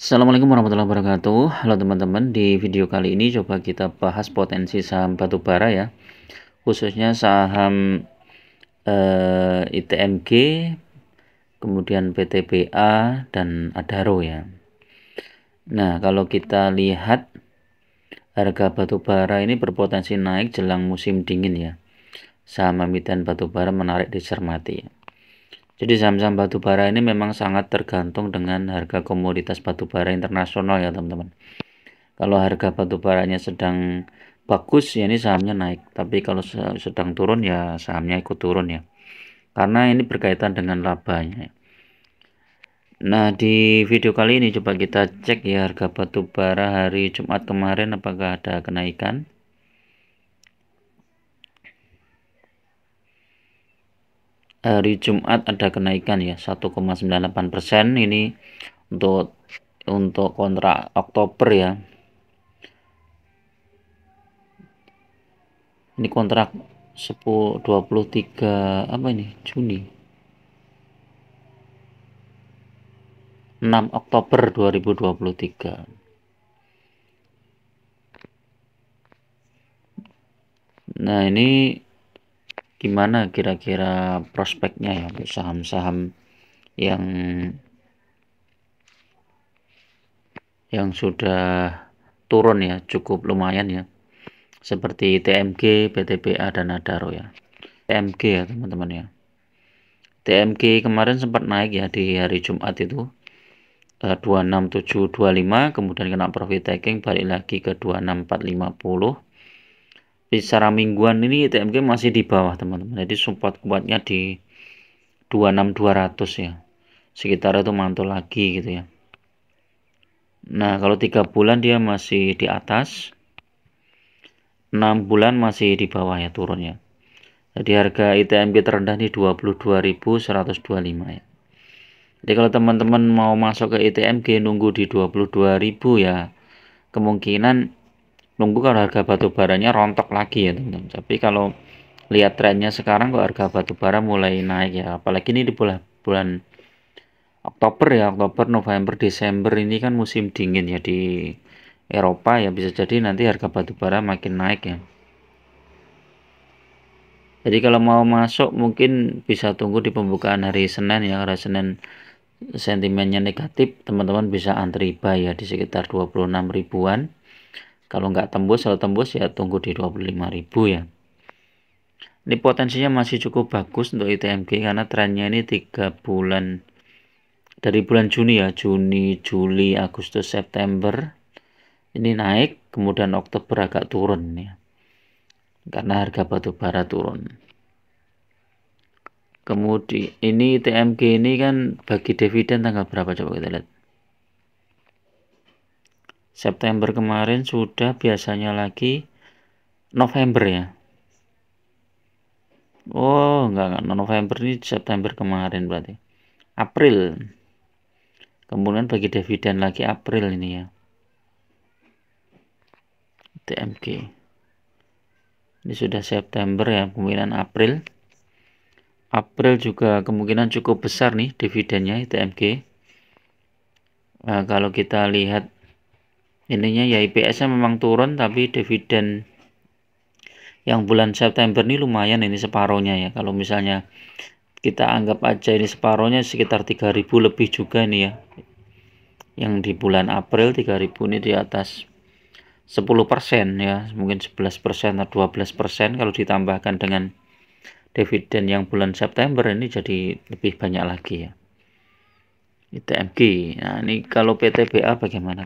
Assalamualaikum warahmatullahi wabarakatuh. Halo teman-teman, di video kali ini coba kita bahas potensi saham batubara ya, khususnya saham ITMG, kemudian PTBA dan Adaro ya. Nah, kalau kita lihat harga batubara ini berpotensi naik jelang musim dingin ya. Saham emiten batubara menarik dicermati ya. Jadi saham-saham batubara ini memang sangat tergantung dengan harga komoditas batubara internasional ya teman-teman. Kalau harga batubaranya sedang bagus ya ini sahamnya naik, tapi kalau sedang turun ya sahamnya ikut turun ya, karena ini berkaitan dengan labanya. Nah, di video kali ini coba kita cek ya harga batubara hari Jumat kemarin apakah ada kenaikan. Hari Jumat ada kenaikan ya 1,98%. Ini untuk kontrak Oktober ya. Ini kontrak 23 apa ini? Juni. 6 Oktober 2023. Nah, ini gimana kira-kira prospeknya ya untuk saham-saham yang sudah turun ya, cukup lumayan ya. Seperti TMG, PTBA dan Adaro ya. TMG ya, teman-teman ya. TMG kemarin sempat naik ya di hari Jumat itu 26725, kemudian kena profit taking balik lagi ke 26450. Secara mingguan ini TMG masih di bawah teman-teman, jadi support kuatnya di 26200 ya, sekitar itu mantul lagi gitu ya. Nah, kalau 3 bulan dia masih di atas, 6 bulan masih di bawah ya turunnya. Jadi harga ITMG terendah di 22.125 ya. Jadi kalau teman-teman mau masuk ke ITMG nunggu di 22.000 ya, kemungkinan nunggu kalau harga batubaranya rontok lagi ya teman-teman. Tapi kalau lihat trennya sekarang kok harga batubara mulai naik ya, apalagi ini di bulan Oktober ya, Oktober, November, Desember ini kan musim dingin ya di Eropa ya, bisa jadi nanti harga batubara makin naik ya. Jadi kalau mau masuk mungkin bisa tunggu di pembukaan hari Senin ya, hari Senin sentimennya negatif, teman-teman bisa antri buy ya di sekitar 26 ribuan. Kalau nggak tembus, kalau tembus ya tunggu di 25.000 ya. Ini potensinya masih cukup bagus untuk ITMG karena trennya ini 3 bulan dari bulan Juni ya, Juni, Juli, Agustus, September ini naik, kemudian Oktober agak turun ya, karena harga batubara turun. Kemudian ini TMG ini kan bagi dividen tanggal berapa, coba kita lihat. September kemarin sudah, biasanya lagi November ya. Oh, enggak, November ini September kemarin berarti. April. Kemudian bagi dividen lagi April ini ya. TMG. Ini sudah September ya, kemungkinan April. April juga kemungkinan cukup besar nih dividennya ITMG. Nah, kalau kita lihat ininya ya IPS-nya memang turun, tapi dividen yang bulan September ini lumayan, ini separohnya ya. Kalau misalnya kita anggap aja ini separohnya sekitar 3.000 lebih juga ini ya. Yang di bulan April 3.000 ini di atas 10% ya, mungkin 11% atau 12% kalau ditambahkan dengan dividen yang bulan September ini jadi lebih banyak lagi ya. ITMG. Nah, ini kalau PTBA bagaimana?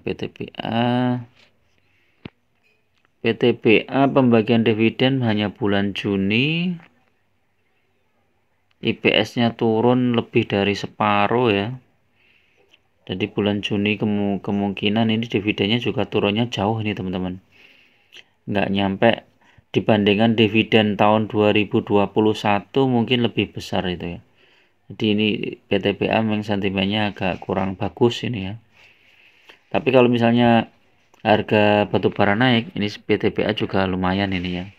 PTBA pembagian dividen hanya bulan Juni. IPS-nya turun lebih dari separuh ya. Jadi bulan Juni kemungkinan ini dividennya juga turunnya jauh nih teman-teman. Nggak nyampe, dibandingkan dividen tahun 2021 mungkin lebih besar itu ya. Jadi ini PTBA memang sentimennya agak kurang bagus ini ya. Tapi kalau misalnya harga batubara naik, ini PTBA juga lumayan ini ya.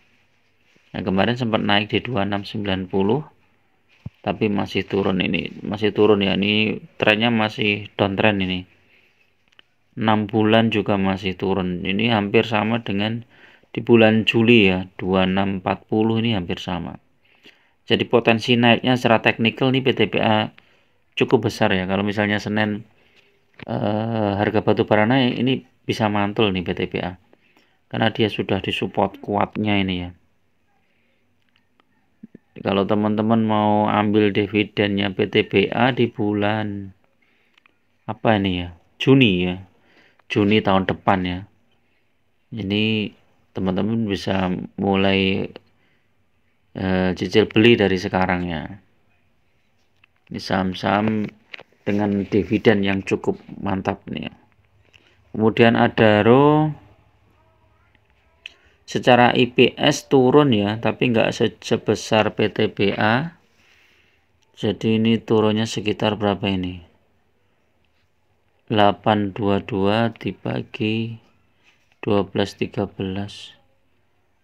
Nah, kemarin sempat naik di 2690, tapi masih turun ini, masih turun ya. Ini trennya masih downtrend ini. 6 bulan juga masih turun. Ini hampir sama dengan di bulan Juli ya, 2640 ini hampir sama. Jadi potensi naiknya secara teknikal nih PTBA cukup besar ya. Kalau misalnya Senin harga batu bara naik, ini bisa mantul nih PTBA. Karena dia sudah disupport kuatnya ini ya. Kalau teman-teman mau ambil dividennya PTBA di bulan apa ini ya, Juni ya, Juni tahun depan ya, ini teman-teman bisa mulai cicil beli dari sekarang ya. Ini saham-saham dengan dividen yang cukup mantap nih ya. Kemudian Adaro secara IPS turun ya, tapi nggak sebesar PTBA. Jadi ini turunnya sekitar berapa ini? 822 dibagi 12 13,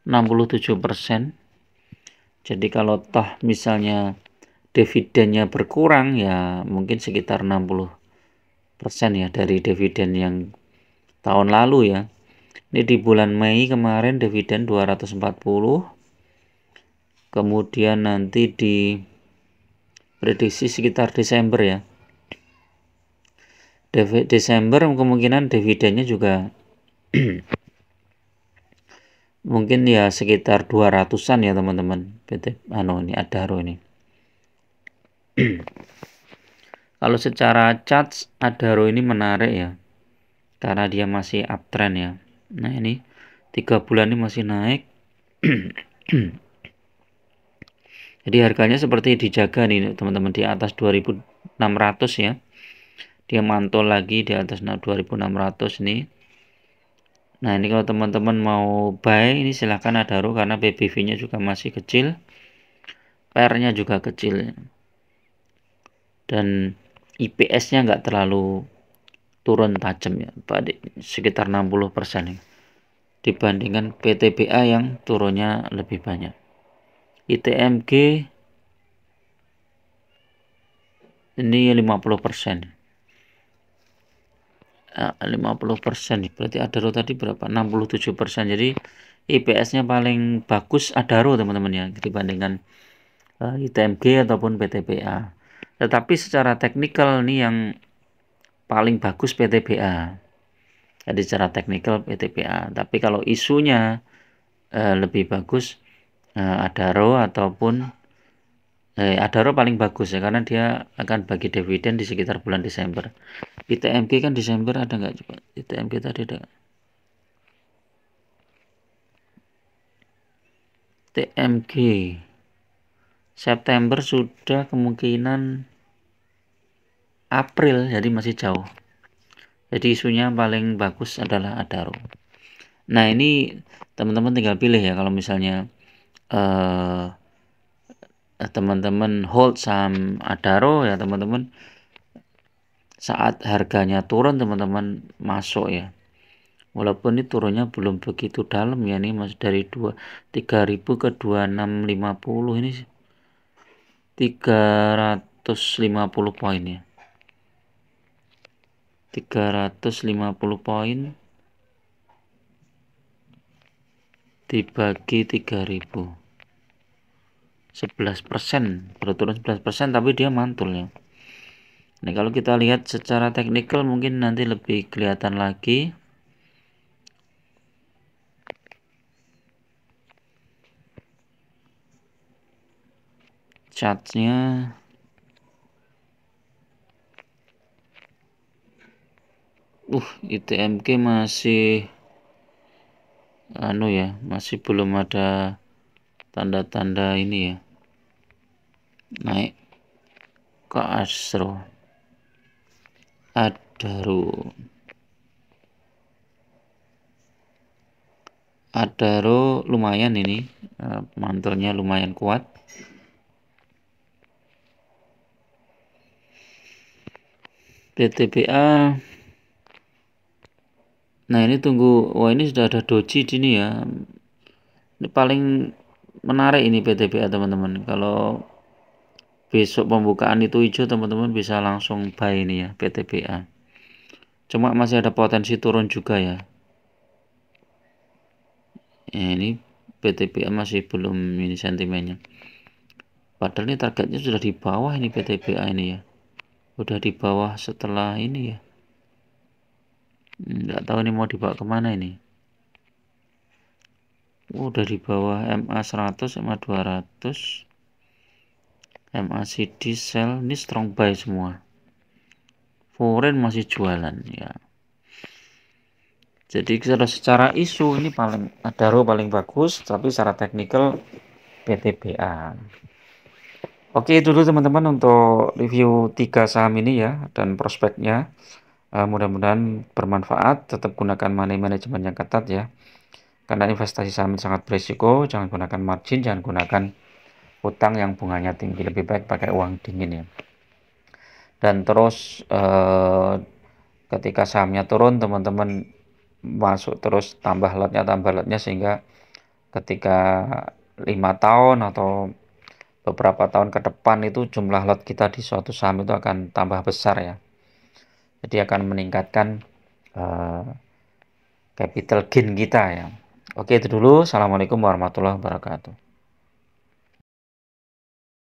67%. Jadi kalau toh misalnya dividennya berkurang ya mungkin sekitar 60% ya dari dividen yang tahun lalu ya. Ini di bulan Mei kemarin dividen 240. Kemudian nanti di prediksi sekitar Desember ya. Desember kemungkinan dividennya juga mungkin ya sekitar 200-an ya teman-teman. Ini Adaro ini. Kalau secara chart Adaro ini menarik ya. Karena dia masih uptrend ya. Nah ini 3 bulan ini masih naik. Jadi harganya seperti dijaga nih teman-teman di atas 2600 ya. Dia mantul lagi di atas 2600 nih. Nah ini kalau teman-teman mau buy ini silahkan Adaro karena BBV-nya juga masih kecil, PR-nya juga kecil, dan IPS-nya nggak terlalu turun tajam ya, sekitar 60% ya, dibandingkan PTBA yang turunnya lebih banyak. ITMG ini 50%. 50% berarti Adaro tadi berapa? 67%. Jadi IPS-nya paling bagus Adaro teman-teman ya dibandingkan ITMG ataupun PTBA. Tetapi secara teknikal nih yang paling bagus PTBA. Jadi secara teknikal PTBA. Tapi kalau isunya lebih bagus Adaro ataupun Adaro paling bagus ya karena dia akan bagi dividen di sekitar bulan Desember. ITMG kan Desember ada nggak coba? ITMG tadi ada. TMG September sudah kemungkinan April, jadi masih jauh. Jadi isunya paling bagus adalah Adaro. Nah ini teman-teman tinggal pilih ya kalau misalnya teman-teman hold saham Adaro ya teman-teman, saat harganya turun teman-teman masuk ya. Walaupun ini turunnya belum begitu dalam ya, ini masih dari 3.000 ke 2650 ini 350 poin ya. 350 poin dibagi 3000, 11%, baru turun 11%, tapi dia mantul ya. Nah kalau kita lihat secara teknikal mungkin nanti lebih kelihatan lagi. Chartnya ITMG masih ya, masih belum ada tanda-tanda ini ya naik ke Adaro lumayan ini mantulnya lumayan kuat. PTBA nah ini tunggu, ini sudah ada doji di sini ya. Ini paling menarik ini PTBA teman-teman. Kalau besok pembukaan itu hijau teman-teman bisa langsung buy ini ya PTBA. Cuma masih ada potensi turun juga ya. Ini PTBA masih belum ini sentimennya. Padahal ini targetnya sudah di bawah ini PTBA ini ya. Udah di bawah setelah ini ya. Nggak tahu ini mau dibawa kemana ini. Udah di bawah MA 100, MA 200, MACD sell. Ini strong buy semua. Foreign masih jualan ya. Jadi secara isu ini Adaro paling bagus, tapi secara teknikal PTBA. Oke, itu dulu teman-teman untuk review 3 saham ini ya dan prospeknya. Mudah-mudahan bermanfaat. Tetap gunakan money management yang ketat ya. Karena investasi saham sangat berisiko. Jangan gunakan margin, jangan gunakan hutang yang bunganya tinggi. Lebih baik pakai uang dingin ya. Dan terus ketika sahamnya turun, teman-teman masuk terus tambah lotnya sehingga ketika 5 tahun atau beberapa tahun ke depan itu jumlah lot kita di suatu saham itu akan tambah besar ya. Jadi akan meningkatkan capital gain kita ya. Oke, itu dulu. Assalamualaikum warahmatullahi wabarakatuh.